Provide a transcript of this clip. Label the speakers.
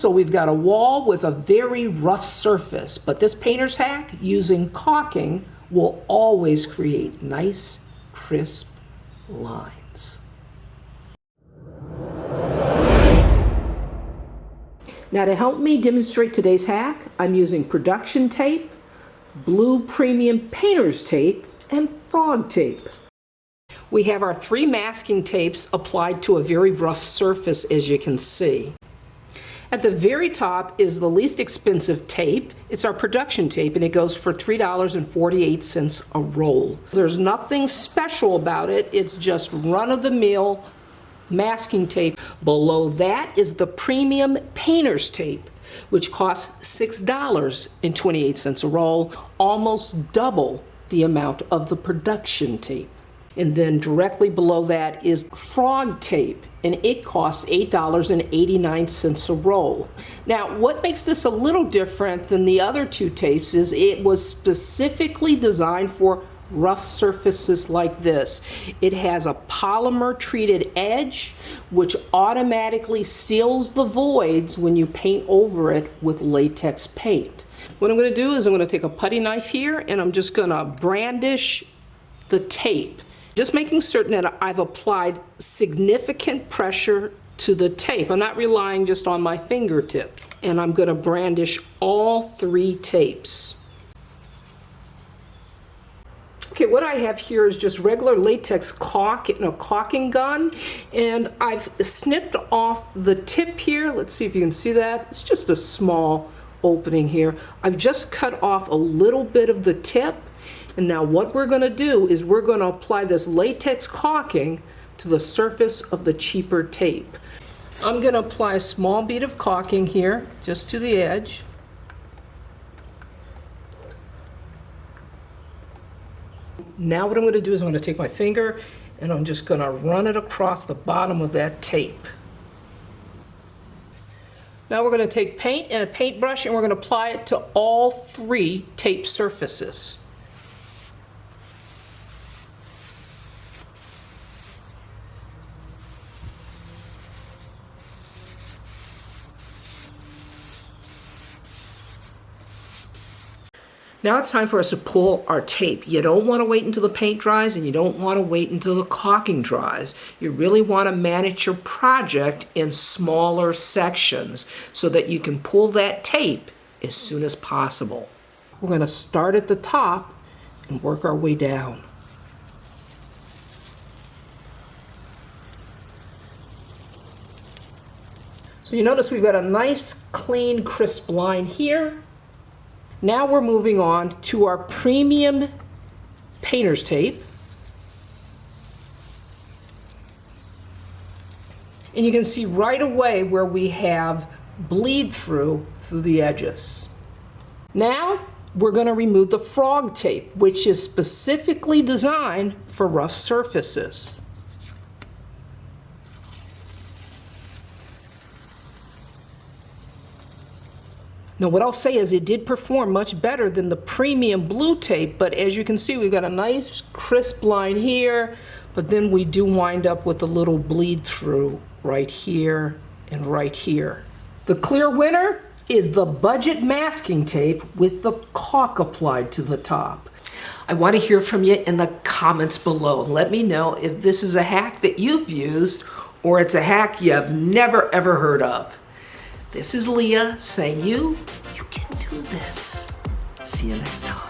Speaker 1: So we've got a wall with a very rough surface, but this painter's hack using caulking will always create nice, crisp lines. Now to help me demonstrate today's hack, I'm using production tape, blue premium painter's tape, and frog tape. We have our 3 masking tapes applied to a very rough surface, as you can see. At the very top is the least expensive tape. It's our production tape, and it goes for $3.48 a roll. There's nothing special about it. It's just run-of-the-mill masking tape. Below that is the premium painter's tape, which costs $6.28 a roll, almost double the amount of the production tape. And then directly below that is frog tape, and it costs $8.89 a roll. Now, what makes this a little different than the other 2 tapes is it was specifically designed for rough surfaces like this. It has a polymer treated edge, which automatically seals the voids when you paint over it with latex paint. What I'm going to do is I'm going to take a putty knife here, and I'm just going to brandish the tape, just making certain that I've applied significant pressure to the tape. I'm not relying just on my fingertip. And I'm going to brandish all 3 tapes. Okay, what I have here is just regular latex caulk in a caulking gun, and I've snipped off the tip here. Let's see if you can see that. It's just a small opening here. I've just cut off a little bit of the tip. And now what we're going to do is we're going to apply this latex caulking to the surface of the cheaper tape. I'm going to apply a small bead of caulking here, just to the edge. Now what I'm going to do is I'm going to take my finger and I'm just going to run it across the bottom of that tape. Now we're going to take paint and a paintbrush and we're going to apply it to all 3 tape surfaces. Now it's time for us to pull our tape. You don't want to wait until the paint dries, and you don't want to wait until the caulking dries. You really want to manage your project in smaller sections so that you can pull that tape as soon as possible. We're going to start at the top and work our way down. So you notice we've got a nice, clean, crisp line here. Now we're moving on to our premium painter's tape. And you can see right away where we have bleed through the edges. Now we're going to remove the frog tape, which is specifically designed for rough surfaces. Now what I'll say is it did perform much better than the premium blue tape, but as you can see we've got a nice crisp line here, but then we do wind up with a little bleed through right here and right here. The clear winner is the budget masking tape with the caulk applied to the top. I want to hear from you in the comments below. Let me know if this is a hack that you've used or it's a hack you've never ever heard of. This is Leah saying you can do this. See you next time.